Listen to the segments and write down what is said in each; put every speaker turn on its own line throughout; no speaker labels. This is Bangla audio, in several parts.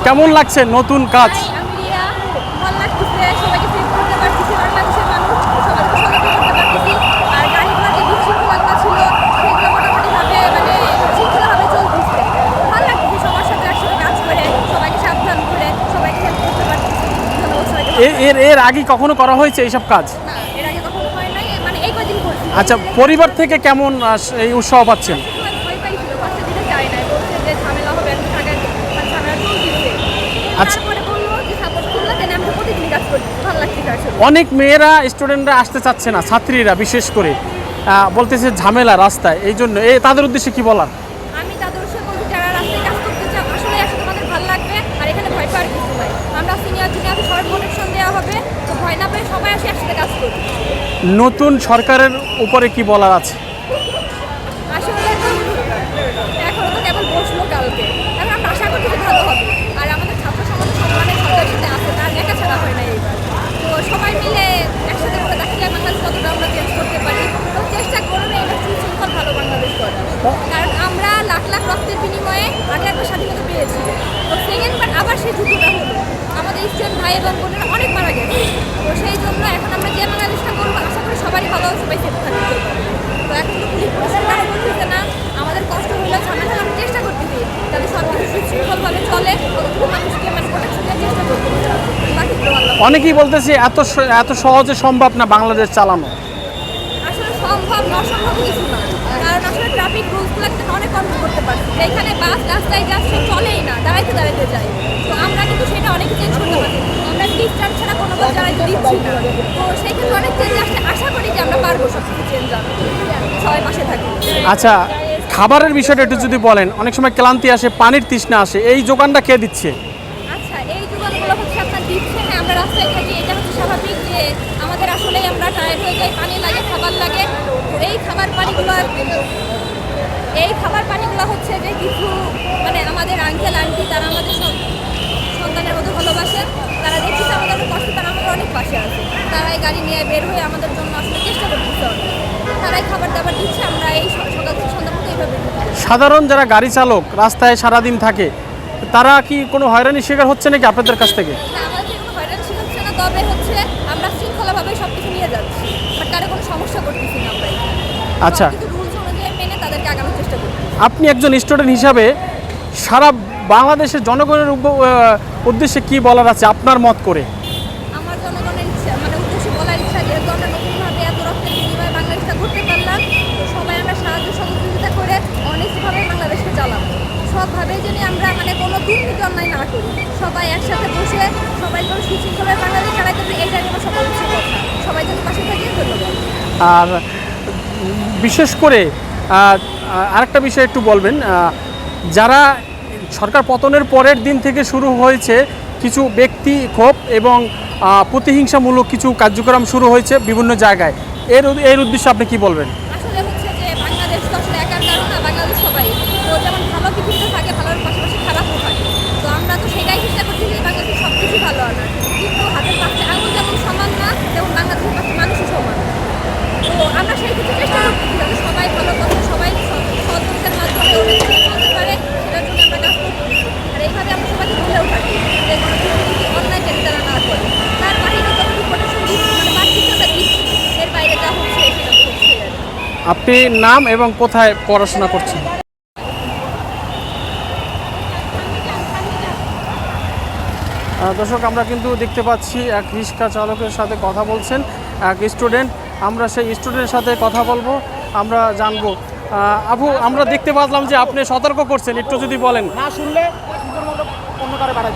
কেমন লাগছে নতুন কাজ? এর আগে কখনো করা হয়েছে এইসব কাজ? আচ্ছা, পরিবার থেকে কেমন এই উৎসাহ পাচ্ছেন? আচ্ছা, অনেক মেয়েরা স্টুডেন্টরা আসতে চাচ্ছে না, ছাত্রীরা বিশেষ করে বলতেছে ঝামেলা রাস্তায়, এই জন্য তাদের উদ্দেশ্যে কি বলার?
আমি তাদের উদ্দেশ্যে বলতে, যারা রাস্তায় কাজ করতে চান আসলে একসাথে আমাদের ভালো লাগবে, আর এখানে ভয় পাওয়ার কিছু নাই। আমরা সিনিয়র জুনিয়র সবার কানেকশন দেওয়া হবে, তো ভয় না পেয়ে সবাই আসে একসাথে কাজ করব।
নতুন সরকারের উপরে কি বলার আছে?
আসলে এখন তো কেবল বসলো কালকে, এখন আমরা আশা করি যে ভালো হবে। আর আমাদের ছাত্র সমাজ সম্মানের সরকারের সাথে আছে, তার একা ছাড়া হয় না এইবার। তো সবাই মিলে একসাথে করে দেখা যায় বাংলাদেশ কতটা আমরা চেঞ্জ করতে পারি। তো চেষ্টা করবে এটা সুশৃঙ্খল ভালো বাংলাদেশ করা, কারণ আমরা লাখ লাখ রক্তের বিনিময়ে আগে একবার স্বাধীনতা পেয়েছি, তো সেকেন্ডবার আবার সেই যুদ্ধটা হলো। আমাদের স্টুডেন্ট ভাই এবং বোনেরা অনেক মারা গেছে, তো সেই জন্য এখন আমরা যে বাংলাদেশটা করবো আশা করি সবারই ভালো, সবাই সেফ থাকবে। তো এখন তো পুলিশ প্রশাসন করতেছে না, আমাদের কষ্ট হলেও ঝামেলা আমরা চেষ্টা করতেছি যাতে সব কিছু সুশৃঙ্খলভাবে চলে, মানুষকে প্রোটেকশন দেওয়ার চেষ্টা করতে।
অনেকেই বলতেছে এত সহজে সম্ভব না বাংলাদেশ চালানো।
আসলে সম্ভব না, অসম্ভব কিছু না, কারণ আসলে ট্রাফিক রুলসগুলো অনেক কন্ট্রোল করতে পারছি। যেখানে বাস রাস্তায় যাচ্ছে চলেই না, দাঁড়াইতে দাঁড়াইতে যায়, তো আমরা কিন্তু সেটা অনেক চেঞ্জ করতে পারছি। আমরা ডিস্টেন্স ছাড়া কোনো বাস দাঁড়াইতে দিচ্ছি না, তো সেই ক্ষেত্রে অনেক চেঞ্জ আসলে আশা করি যে আমরা পারবো সব কিছু চেঞ্জ হবে, সবাই পাশে থাকি।
আচ্ছা, খাবারের বিষয়টা একটু যদি বলেন, অনেক সময় ক্লান্তি আসে, পানির তৃষ্ণা আসে, এই যোগানটা কে দিচ্ছে?
আচ্ছা, এই যোগানগুলো হচ্ছে আপনার দিচ্ছে, হ্যাঁ আমরা রাস্তায় থাকি, এটা হচ্ছে স্বাভাবিক যে আমাদের আসলেই আমরা টায়ার্ড হয়ে যাই, পানি লাগে, খাবার লাগে। তো এই খাবার পানিগুলো হচ্ছে যে কিছু মানে আমাদের আঙ্কেল আন্টি, তারা আমাদের সন্তানের মতো ভালোবাসে, তারা দেখছে আমাদের কষ্ট, তারা আমাদের অনেক পাশে আছে, তারাই গাড়ি নিয়ে বের হয়ে আমাদের জন্য আসলে চেষ্টা করতেছে, তারাই খাবার দাবার দিচ্ছে। আমরা এই সকাল থেকে সন্ধ্যা পর্যন্ত এইভাবে।
সাধারণ যারা গাড়ি চালক রাস্তায় সারাদিন থাকে, তারা কি কোনো হয়রানির শিকার হচ্ছে নাকি আপনাদের কাছ থেকে?
আমাদের কোনো হয়রানি শিকার হচ্ছে না, তবে হচ্ছে আমরা শৃঙ্খলাভাবে সব কিছু নিয়ে যাচ্ছি, বাট কারো কোনো সমস্যা করতেছি না আমরা।
আচ্ছা,
রুলস অনুযায়ী মেনে তাদেরকে আগানোর চেষ্টা করি।
আপনি একজন স্টুডেন্ট হিসাবে সারা বাংলাদেশের জনগণের উদ্দেশ্যে কি বলার আছে আপনার মত করে?
আমার জনগণের ইচ্ছা মানে উদ্দেশ্যে বলার ইচ্ছা, যেহেতু আমরা নতুনভাবে এত রক্তের বিনিময়ে বাংলাদেশটা ঘুরতে পারলাম, তো সবাই আমরা সাহায্য সহযোগিতা করে অনেকভাবে বাংলাদেশকে চালাবো। সবভাবে যদি আমরা মানে কোনো দুর্নীতি অন্যায় না করি, সবাই একসাথে বসে সবাই করে সুশৃঙ্খলভাবে বাংলাদেশ চালাইতে পারি, এইটা নিয়ে সবাই উচিত কথা। সবাই যদি পাশে থাকি। ধন্যবাদ।
আর বিশেষ করে আরেকটা বিষয় একটু বলবেন, যারা সরকার পতনের পরের দিন থেকে শুরু হয়েছে কিছু ব্যক্তি ক্ষোভ এবং প্রতিহিংসামূলক কিছু কার্যক্রম শুরু হয়েছে বিভিন্ন জায়গায়, এর উদ্দেশ্যে আপনি কি বলবেন?
আসলে হচ্ছে যে বাংলাদেশ তো আসলে একার কারণ না, বাংলাদেশ সবাই তো যেমন ভালো পৃথিবীতে থাকে, ভালোর পাশাপাশি খারাপও থাকে, তো আমরা তো সেটাই চেষ্টা করছি যে বাংলাদেশে সব কিছু ভালো আনা, কিন্তু হাতের পাশে আঙুল যেমন সমান না, তেমন বাংলাদেশের পাশে মানুষও সমান। তো আমরা সেই কিছু চেষ্টা করছি যাতে সবাই ভালো কথা, সবাই সহযোগিতার মাধ্যমে চলতে পারে, সেটার জন্য আমরা কাজ করছি। আর এইভাবে আমরা সবাইকে ভুলেও থাকি যে কোনো অন্যায় যেন তারা না করে। তার বাইরে যতটুকু প্রোটেকশন দিচ্ছি, মানে মাতৃত্বটা দিচ্ছি, এর বাইরে যা হচ্ছে সেটা হচ্ছে।
আপনি নাম এবং কোথায় পড়াশোনা করছেন? দর্শক, আমরা কিন্তু দেখতে পাচ্ছি এক রিক্সা চালকের সাথে কথা বলছেন এক স্টুডেন্ট। আমরা সেই স্টুডেন্টের সাথে কথা বলবো, আমরা জানবো। আপু, আমরা দেখতে পাচ্লাম যে আপনি সতর্ক করছেন, একটু যদি বলেন।
না শুনলে অন্য কারে বাড়াই।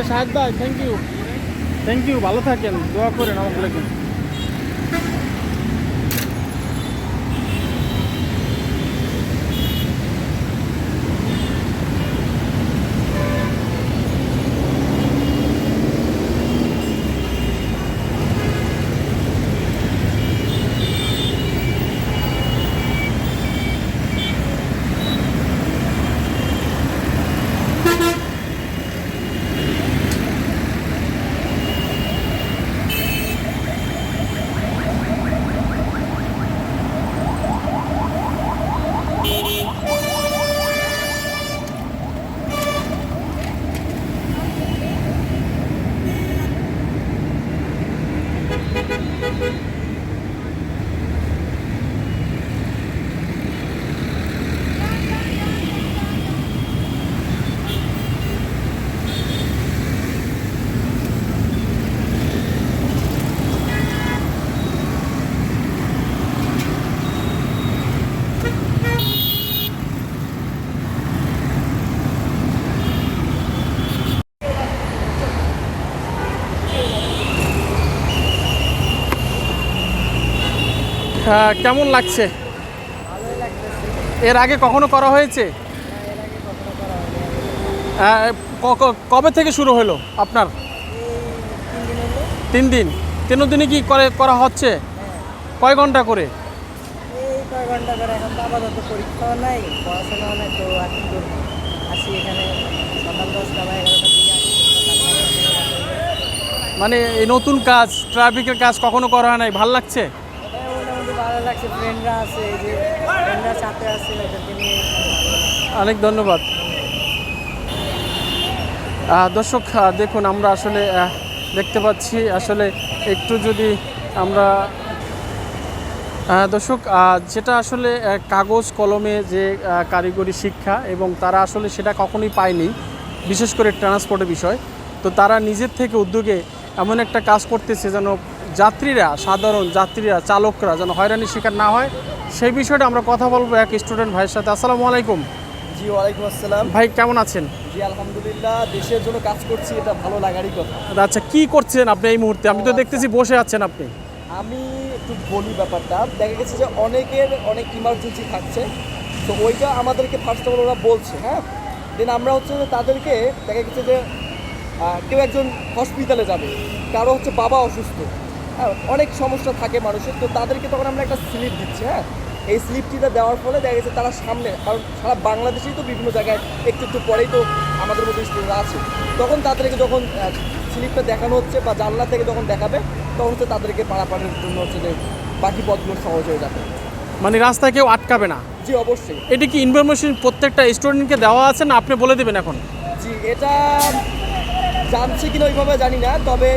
শাহেদ ভাই, থ্যাংক ইউ, ভালো থাকেন, দোয়া করেন আমাদের জন্য। কেমন লাগছে? এর আগে কখনো করা হয়েছে? কবে থেকে শুরু হলো আপনার? 3 দিন। 3 দিনে কি করা হচ্ছে? কয় ঘন্টা করে?
এই কয় ঘন্টা করে, এখন তো আপাতত পরীক্ষাও নাই, পড়াশোনাও নাই, তো এখন তো আসি এখানে সকাল 10টা বা 11টার দিকে আসি।
মানে এই নতুন কাজ, ট্রাফিকের কাজ কখনো করা হয় নাই, ভাল লাগছে?
এটা মোটামুটি ভালো লাগছে, ফ্রেন্ডরা আছে, এই যে ফ্রেন্ডরা সাথে আছে, এদেরকে নিয়ে
অনেক ধন্যবাদ। দর্শক দেখুন, আমরা আসলে দেখতে পাচ্ছি, আসলে একটু যদি আমরা দর্শক যেটা আসলে কাগজ কলমে যে কারিগরি শিক্ষা, এবং তারা আসলে সেটা কখনোই পায়নি, বিশেষ করে ট্রান্সপোর্টের বিষয়। তো তারা নিজের থেকে উদ্যোগে এমন একটা কাজ করতেছে যেন যাত্রীরা, সাধারণ যাত্রীরা, চালকরা যেন হয়রানির শিকার না হয়, সেই বিষয়টা আমরা কথা বলবো এক স্টুডেন্ট ভাইয়ের সাথে। আসসালামু আলাইকুম।
জি ওয়ালাইকুম আসসালাম।
ভাই কেমন আছেন?
জি আলহামদুলিল্লাহ, দেশের জন্য কাজ করছি, এটা ভালো লাগারই কথা।
আচ্ছা, কি করছেন আপনি এই মুহূর্তে? আমি তো দেখতেছি বসে আছেন আপনি।
আমি একটু বলি ব্যাপারটা, দেখা গেছে যে অনেকের অনেক ইমার্জেন্সি থাকছে, তো ওইটা আমাদেরকে ফার্স্ট অফ অল ওরা বলছে, হ্যাঁ। দেন আমরা হচ্ছে যে তাদেরকে দেখা গেছে যে কেউ একজন হসপিটালে যাবে, কারো হচ্ছে বাবা অসুস্থ, হ্যাঁ, অনেক সমস্যা থাকে মানুষের, তো তাদেরকে তখন আমরা একটা স্লিপ দিচ্ছি, হ্যাঁ। এই স্লিপটিটা দেওয়ার ফলে দেখা গেছে তারা সামনে, কারণ সারা বাংলাদেশেই তো বিভিন্ন জায়গায় একটু একটু পরেই তো আমাদের মতো স্টুডেন্টরা আছে, তখন তাদেরকে যখন স্লিপটা দেখানো হচ্ছে বা জানলা থেকে যখন দেখাবে, তখন হচ্ছে তাদেরকে পারাপারের জন্য হচ্ছে যে বাকি পথগুলো সহজ হয়ে যাবে।
মানে রাস্তায় কেউ আটকাবে না?
জি অবশ্যই।
এটা কি ইনফরমেশন প্রত্যেকটা স্টুডেন্টকে দেওয়া আছে, না আপনি বলে দেবেন এখন?
জি, এটা জানছি কিনা ওইভাবে জানি না, তবে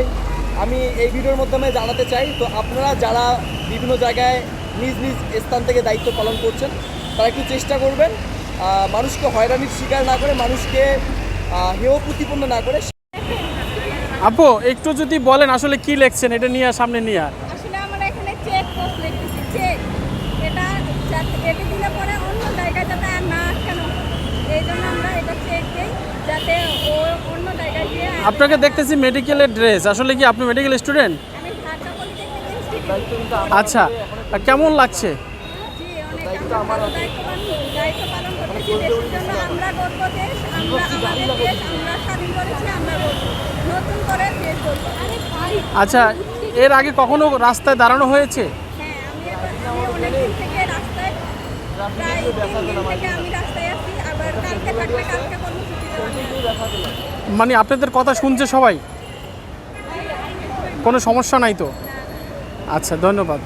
আমি এই ভিডিওর মাধ্যমে জানাতে চাই, তো আপনারা যারা বিভিন্ন জায়গায় নিজ নিজ স্থান থেকে দায়িত্ব পালন করছেন, তারা একটু চেষ্টা করবেন মানুষকে হয়রানির শিকার না করে, মানুষকে হেয় প্রতিপন্ন না করে।
আপু একটু যদি বলেন আসলে কি লিখছেন, এটা নিয়ে সামনে নিয়ে।
আসলে আমরা এখানে চেক পোস্ট লিখতেছি, চেক। এটা দিলে পরে অন্য জায়গায় যাতে আর না আটকানো, এই জন্য আমরা এটা চেক দিই, যাতে ও অন্য জায়গায় গিয়ে।
আপনাকে দেখতেছি মেডিকেলের ড্রেস, আসলে কি আপনি মেডিকেল স্টুডেন্ট?
আমি ঢাকা পলিটেকনিক ইনস্টিটিউট।
আচ্ছা, কেমন লাগছে?
জি, অনেক ভালো দায়িত্ব পালন করতেছি দেশের জন্য। আমরা গর্ব দেশ, আমরা আমাদের দেশ আমরা স্বাধীন করেছি, আমরা গর্ব। নতুন করে দেশ গর্ব।
আচ্ছা, এর আগে কখনো রাস্তায় দাঁড়ানো হয়েছে?
হ্যাঁ, আমি অনেকদিন থেকে রাস্তায়, প্রায় 3 দিন থেকে আমি রাস্তায় আছি, আবার কালকে থাকবে, কালকে কর্মসূচি দেওয়া।
মানে আপনাদের কথা শুনছে সবাই? কোনো সমস্যা নাই তো? আচ্ছা, ধন্যবাদ।